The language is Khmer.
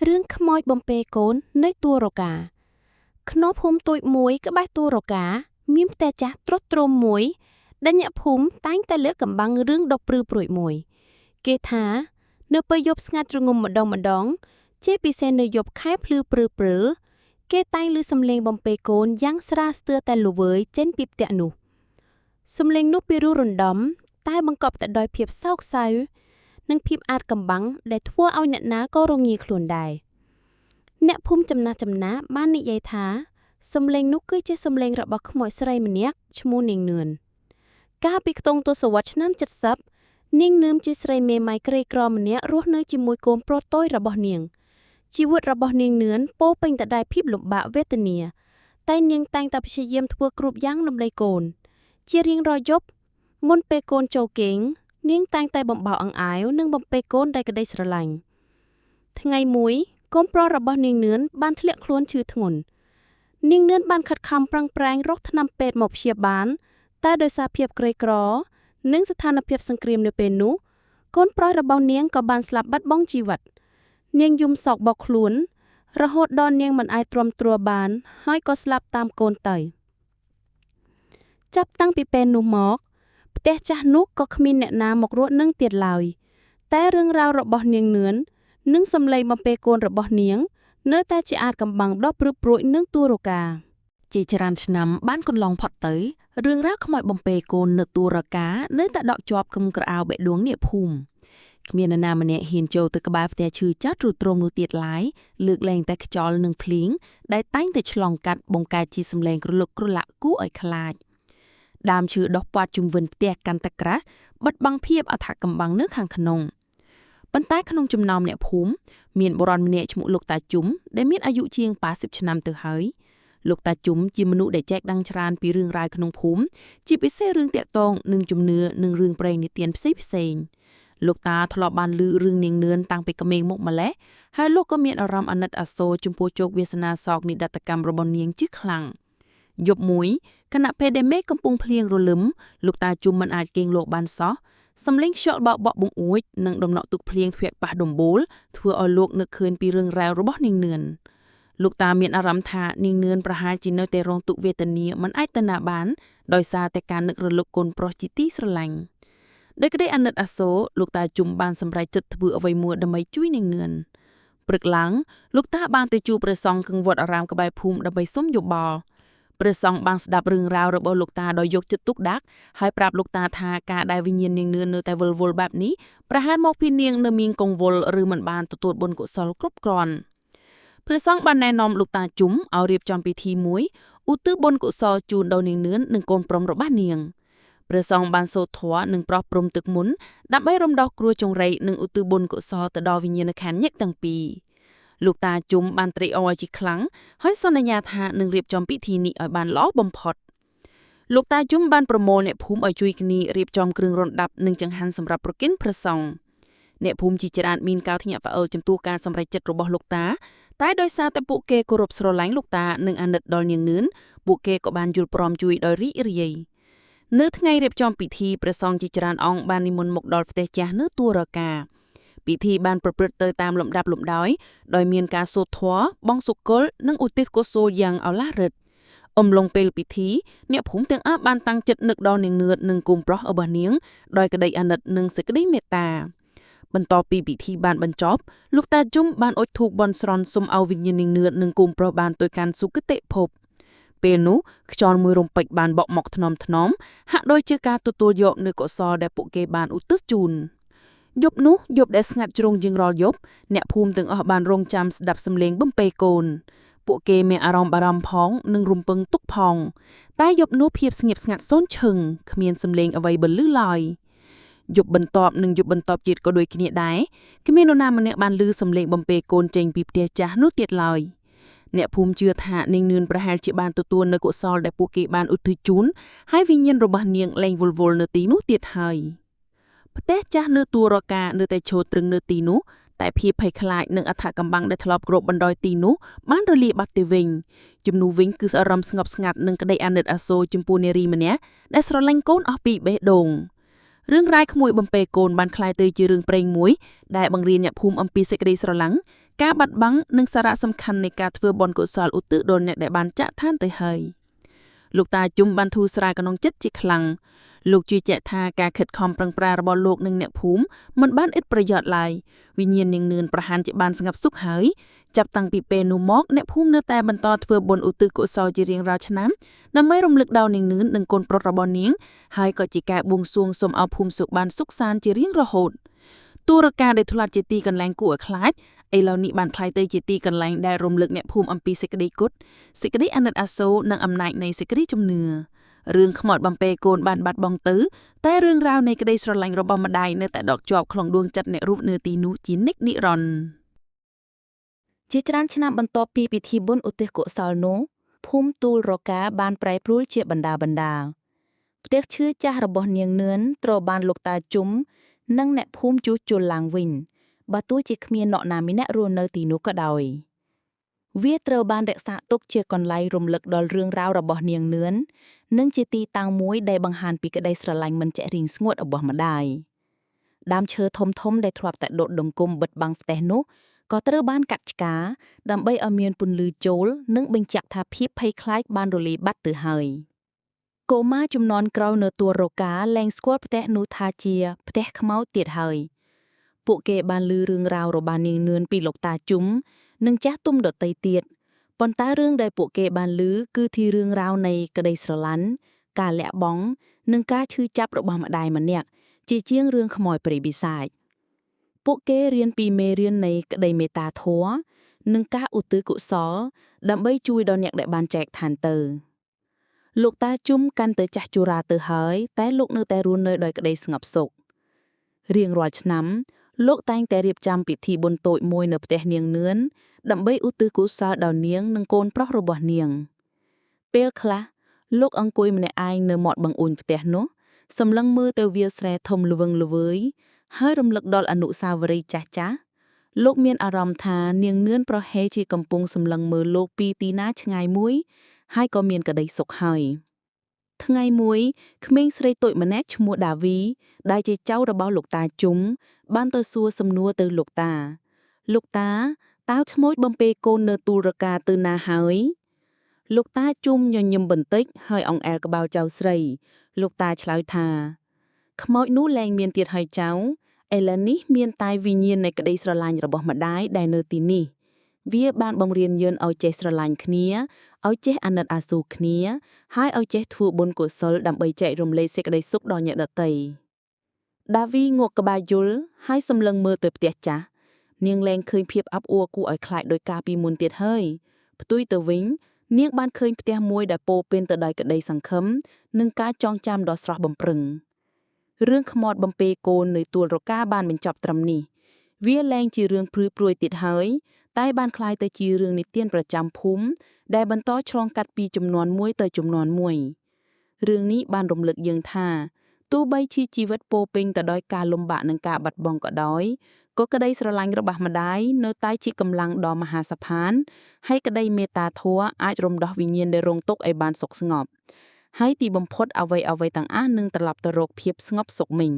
រឿងខ្មោចបំពេកូននៅតួរកាក្នុងភូមិទួយមួយក្បែរតួរកាមានផ្ទះចាស់ទ្រុឌទ្រោមមួយដែលអ្នកភូមិតែងតែលើកកំបាំងរឿងដុកព្រឺព្រួយមួយគេថានៅពេលយប់ស្ងាត់ជ្រងំម្ដងជាពិសេសនៅយប់ខែភ្លឺព្រឺគេតែងឮសំឡេងបំពេកូនយ៉ាងស្រាលស្ទើរតែល្វើយចេញពីផ្ទះនោះសំឡេងនោះពីរោះរណ្ដំតែបង្កប់ទៅដោយភាពសោកសៅនិងភាពអាតកំបាំងដែលធ្វើឲ្យអ្នកណាក៏រងាខ្លួនដែរអ្នកភូមិចំណាស់បាននិយាយថាសំឡេងនោះគឺជាសំឡេងរបស់ខ្មោចស្រីម្នាក់ឈ្មោះនាងនឿនកាលពីខ្ទង់ទសវត្សរ៍ឆ្នាំ70នាងនឿនជាស្រីមេម៉ាយក្រីក្រម្នាក់រស់នៅជាមួយកូនប្រុសតូចរបស់នាងជីវិតរបស់នាងនឿនពោរពេញទៅដោយភាពលំបាកវេទនាតែនាងតែងតែព្យាយាមធ្វើគ្រប់យ៉ាងដើម្បីកូនជារៀងរាល់យប់មុនពេលកូនចូលគេងនាងតែងតែបំបោអង្អាយនិងបំពេកូនដោយក្តីស្រឡាញ់ថ្ងៃមួយកូនប្រុសរបស់នាងនឿនបានធ្លាក់ខ្លួនឈឺធ្ងន់នាងនឿនបានខិតខំប្រឹងប្រែងរកថ្នាំពេទ្យមកព្យាបាលតែដោយសារភាពក្រីក្រនិងស្ថានភាពសង្គ្រាមនៅពេលនោះកូនប្រុសរបស់នាងក៏បានស្លាប់បាត់បង់ជីវិតនាងយំសោកបោកខ្លួនរហូតដល់នាងមិនអាចទ្រាំទ្របានហើយក៏ស្លាប់តាមកូនទៅចាប់តាំងពីពេលនោះមកផ្ទះចាស់នោះក៏គ្មានអ្នកណាមករស់នឹងទៀតឡើយតែរឿងរ៉ាវរបស់នាងនឿននិងសំឡេងបំពេកូនរបស់នាងនៅតែជាអាចកំបាំងដ៏ព្រឺព្រួយនឹងតួរកាជាច្រើនឆ្នាំបានកន្លងផុតទៅរឿងរ៉ាវខ្មោចបំពេកូននៅតួរកានៅតែដក់ជាប់គំក្រអៅបេះដូងអ្នកភូមិគ្មាននរណាម្នាក់ហ៊ានចូលទៅក្បែរផ្ទះឈឺចាស់ទ្រុឌទ្រោមនោះទៀតឡើយលើកលែងតែខ្យល់និងភ្លៀងដែលតែងតែឆ្លងកាត់បង្កើតជាសំឡេងគ្រលុកគ្រលាក់គួរឲ្យខ្លាចដើមឈើដុះព័ទ្ធជុំវិញផ្ទះកាន់តែក្រាស់បិទបាំងភាពអថកំបាំងនៅខាងក្នុងប៉ុន្តែក្នុងចំណោមអ្នកភូមិមានបុរសម្នាក់ឈ្មោះលោកតាជុំដែលមានអាយុជាង80ឆ្នាំទៅហើយលោកតាជុំជាមនុស្សដែលចែកដឹងច្រើនពីរឿងរ៉ាវក្នុងភូមិជាពិសេសរឿងតាក់ទងនឹងជំនឿនិងរឿងព្រេងនិទានផ្សេងលោកតាធ្លាប់បានឮរឿងនាងនឿនតាំងពីក្មេងមកម្ល៉េះហើយលោកក៏មានអារម្មណ៍អាណិតអាសូរចំពោះជោគវាសនាសោកនិដតកម្មរបស់នាងជាខ្លាំងយប់មួយខណៈពេលដែលមេឃកំពុងភ្លៀងរលឹមលោកតាជុំមិនអាចគេងលក់បានសោះសំឡេងខ្យល់បោកបក់បង្អួចនិងដំណក់ទឹកភ្លៀងធ្វាក់ប៉ះដំបូលធ្វើឲ្យលោកនឹកឃើញពីរឿងរ៉ាវរបស់នាងនឿនលោកតាមានអារម្មណ៍ថានាងនឿនប្រហែលជានៅតែរងទុក្ខវេទនាមិនអាចទៅណាបានដោយសារតែការនឹករលឹកកូនប្រុសជាទីស្រឡាញ់ដោយក្តីអាណិតអាសូរលោកតាជុំបានសម្រេចចិត្តធ្វើអ្វីមួយដើម្បីជួយនាងនឿនព្រឹកឡើងលោកតាបានទៅជួបព្រះសង្ឃគង់វត្តអារាមក្បែរភូមិដើម្បីសុំយោបល់ព្រះសង្ឃបានស្ដាប់រឿងរ៉ាវរបស់លោកតាដោយយកចិត្តទុកដាក់ហើយប្រាប់លោកតាថាការដែលវិញ្ញាណនាងនឿននៅតែវិលវល់បែបនេះប្រហែលមកពីនាងនៅមានកង្វល់ឬមិនបានទទួលបុណ្យកុសលគ្រប់គ្រាន់ព្រះសង្ឃបានណែនាំលោកតាជុំឲ្យរៀបចំពិធីមួយឧទ្ទិសបុណ្យកុសលជូនដល់នាងនឿននិងកូនប្រុសរបស់នាងព្រះសង្ឃបានសូត្រធម៌និងប្រោះព្រំទឹកមុនដើម្បីរំដោះគ្រោះចង្រៃនិងឧទ្ទិសបុណ្យកុសលទៅដល់វិញ្ញាណក្ខន្ធញាក់ទាំងពីរលោកតាជុំបានត្រេកអរជាខ្លាំងហើយសន្យាថានឹងរៀបចំពិធីនេះឲ្យបានល្អបំផុតលោកតាជុំបានប្រមូលអ្នកភូមិឲ្យជួយគ្នារៀបចំគ្រឿងរណ្ដាប់និងចង្ហាន់សម្រាប់ប្រគេនព្រះសង្ឃអ្នកភូមិជាច្រើនមានការភ្ញាក់ផ្អើលចំពោះការសម្រេចចិត្តរបស់លោកតាតែដោយសារតែពួកគេគោរពស្រឡាញ់លោកតានិងអាណិតដល់នាងនឿនពួកគេក៏បានយល់ព្រមជួយដោយរីករាយនៅថ្ងៃរៀបចំពិធីព្រះសង្ឃជាច្រើនអង្គបាននិមន្តមកដល់ផ្ទះចាស់នៅតួរកាពិធីបានប្រព្រឹត្តទៅតាមលំដាប់លំដោយដោយមានការសូត្រធម៌បង់សុគលនិងឧទ្ទិសកុសលយ៉ាងឱឡារិកអំឡុងពេលពិធីអ្នកភូមិទាំងអស់បានតាំងចិត្តនឹកដល់នាងនឿននិងកូនប្រុសរបស់នាងដោយក្តីអាណិតនិងសេចក្តីមេត្តាបន្ទាប់ពីពិធីបានបញ្ចប់លោកតាជុំបានអុជធូបបន់ស្រន់សុំឲ្យវិញ្ញាណនាងនឿននិងកូនប្រុសបានទៅកាន់សុគតិភពពេលនោះខ្យល់មួយរំពេចបានបក់មកថ្នមហាក់ដូចជាការទទួលយកនូវកុសលដែលពួកគេបានឧទ្ទិសជូនយប់នោះយប់ដែលស្ងាត់ជ្រុងជាងរាល់យប់អ្នកភូមិទាំងអស់បានរងចាំស្ដាប់សំឡេងបំពេកូនពួកគេមានអារម្មណ៍បារម្ភផងនិងរំពឹងទុកផងតែយប់នោះភាពស្ងៀមស្ងាត់សូន្យឈឹងគ្មានសំឡេងអ្វីបន្លឺឡើយយប់បន្ទាប់និងយប់បន្ទាប់ទៀតក៏ដូចគ្នាដែរគ្មាននរណាម្នាក់បានឮសំឡេងបំពេកូនចេញពីផ្ទះចាស់នោះទៀតឡើយអ្នកភូមិជឿថានាងនឿនប្រហែលជាបានទទួលនូវកុសលដែលពួកគេបានឧទ្ទិសជូនហើយវិញ្ញាណរបស់នាងលែងវល់វល់នៅទីនោះទៀតហើយផ្ទះចាស់នៅតួរកានៅតែឈរទ្រឹងនៅទីនោះតែភាពភ័យខ្លាចនិងអថកំបាំងដែលធ្លាប់គ្របបណ្ដោយទីនោះបានរលាយបាត់ទៅវិញជំនួសវិញគឺអារម្មណ៍ស្ងប់ស្ងាត់និងក្តីអាណិតអាសូរចំពោះនារីម្នាក់ដែលស្រឡាញ់កូនអស់ពីបេះដូងរឿងរ៉ាវក្មួយបំពេកូនបានក្លាយទៅជារឿងព្រេងមួយដែលបង្រៀនអ្នកភូមិអំពីសេចក្តីស្រឡាញ់ ការបាត់បង់និងសារៈសំខាន់នៃការធ្វើបុណ្យកុសលឧទ្ទិសដល់អ្នកដែលបានចាក់ឋានទៅហើយលោកតាជុំបានធូរស្រាលក្នុងចិត្តជាខ្លាំងលោកជឿជាក់ថាការខិតខំប្រឹងប្រែងរបស់លោកនិងអ្នកភូមិមិនបានឥតប្រយោជន៍ឡើយវិញ្ញាណនាងនឿនប្រហែលជាបានស្ងប់សុខហើយចាប់តាំងពីពេលនោះមកអ្នកភូមិនៅតែបន្តធ្វើបុណ្យឧទ្ទិសកុសលជារៀងរាល់ឆ្នាំដើម្បីរំលឹកដល់នាងនឿននិងកូនប្រុសរបស់នាងហើយក៏ជាការបួងសួងសូមឲ្យភូមិសុខបានសុខសាន្តជារៀងរហូតទូរការដែលធ្លាប់ជាទីកន្លែងគួរឲ្យខ្លាចឥឡូវនេះបានក្លាយទៅជាទីកន្លែងដែលរំលឹកអ្នកភូមិអំពីសេចក្តីគុណសេចក្តីអាណិតអាសូរនិងអំណាចនៃសេចក្តីជំនឿរឿងខ្មោចបំពេកូនបានបាត់បង់ទៅតែរឿងរ៉ាវនៃក្តីស្រឡាញ់របស់ម្ដាយនៅតែដកជាប់ក្នុងដួងចិត្តអ្នករូបនៅទីនោះជានិច្ចនិរន្តរ៍ជាច្រើនឆ្នាំបន្ទាប់ពីពិធីបុណ្យឧទ្ទិសកុសលនោះភូមិទូលរកាបានប្រែប្រួលជាបណ្ដាផ្ទះឈើចាស់របស់នាងនឿនត្រូវបានលោកតាជុំនិងអ្នកភូមិជួសជុលឡើងវិញបើទោះជាគ្មាននរណាម្នាក់រស់នៅទីនោះក៏ដោយវាត្រូវបានរក្សាទុកជាកន្លែងរំលឹកដល់រឿងរ៉ាវរបស់នាងនឿននិងជាទីតាំងមួយដែលបង្ហាញពីក្តីស្រឡាញ់មិនចេះរីងស្ងួតរបស់ម្ដាយដើមឈើធំៗដែលធ្លាប់តែដុតដង្គមបិទបាំងផ្ទះនោះក៏ត្រូវបានកាត់ឆ្ការដើម្បីឲ្យមានពន្លឺចូលនិងបញ្ជាក់ថាភាពភ័យខ្លាចបានរលាយបាត់ទៅហើយកុមារជំនាន់ក្រោយនៅទួលរកាលែងស្គាល់ផ្ទះនោះថាជាផ្ទះខ្មោចទៀតហើយពួកគេបានឮរឿងរ៉ាវរបស់នាងនឿនពីលោកតាជុំនិងចាស់ទុំដទៃទៀតប៉ុន្តែរឿងដែលពួកគេបានឮគឺជារឿងរ៉ាវនៃក្តីស្រឡាញ់ការលះបង់និងការឈឺចាប់របស់ម្ដាយម្នាក់ជាជាងរឿងខ្មោចព្រាយបិសាចពួកគេរៀនពីមេរៀននៃក្តីមេត្តាធម៌និងការឧទ្ទិសកុសលដើម្បីជួយដល់អ្នកដែលបានចែកឋានទៅលោកតាជុំកាន់តែចាស់ជរាទៅហើយតែលោកនៅតែរស់នៅដោយក្តីស្ងប់សុខរៀងរាល់ឆ្នាំលោកតែងតែរៀបចំពិធីបុណ្យតូចមួយនៅផ្ទះនាងនឿនដើម្បីឧទ្ទិសកុសលដល់នាងនិងកូនប្រុសរបស់នាងពេលខ្លះលោកអង្គុយម្នាក់ឯងនៅមាត់បង្អួចផ្ទះនោះសម្លឹងមើលទៅវាលស្រែធំល្វឹងល្វើយហើយរំលឹកដល់អនុស្សាវរីយ៍ចាស់លោកមានអារម្មណ៍ថានាងនឿនប្រហែលជាកំពុងសម្លឹងមើលលោកពីទីណាឆ្ងាយមួយហើយក៏មានក្តីសុខហើយថ្ងៃមួយក្មេងស្រីតូចម្នាក់ឈ្មោះដាវីដែលជាចៅរបស់លោកតាជុំបានទៅសួរសំណួរទៅលោកតាតើឈ្មោះបំពេកូននៅទូលរកាទៅណាហើយលោកតាជុំញញឹមបន្តិចហើយអង្អែលក្បាលចៅស្រីលោកតាឆ្លើយថាខ្មោចនោះលែងមានទៀតហើយចៅឥឡូវនេះមានតែវិញ្ញាណនៃក្តីស្រឡាញ់របស់ម្ដាយដែលនៅទីនេះវាបានបង្រៀនយើងឲ្យចេះស្រឡាញ់គ្នាឲ្យចេះអាណិតអាសូរគ្នាហើយឲ្យចេះធ្វើបុណ្យកុសលដើម្បីចែករំលែកសេចក្តីសុខដល់អ្នកដទៃដាវីងក់ក្បាលយល់ហើយសម្លឹងមើលទៅផ្ទះចាស់នាងលែងឃើញភាពអាប់អួរគួរឲ្យខ្លាចដោយកាលពីមុនទៀតហើយផ្ទុយទៅវិញនាងបានឃើញផ្ទះមួយដែលពោរពេញទៅដោយក្តីសង្ឃឹមនិងការចងចាំដ៏ស្រស់បំព្រឹងរឿងខ្មោចបំពេកូននៅទួលរកាបានបញ្ចប់ត្រឹមនេះវាលែងជារឿងព្រឺព្រួយទៀតហើយតែបានคล้ายទៅជារឿងនិទានប្រចាំភូមិដែលបន្តឆ្លងកាត់ពីជំនាន់មួយទៅជំនាន់មួយរឿងនេះបានរំលឹកយើងថាទោះបីជាជីវិតពោរពេញទៅដោយការលំបាកនិងការបាត់បង់ក៏ដោយក៏ក្តីស្រឡាញ់របស់ម្ដាយនៅតែជាកម្លាំងដ៏មហាសាផានហើយក្តីមេត្តាធម៌អាចរំដោះវិញ្ញាណដែលរងទុក្ខឲ្យបានសុខស្ងប់ហើយទីបំផុតអ្វីៗទាំងអស់នឹងត្រឡប់ទៅរកភាពស្ងប់សុខមិញ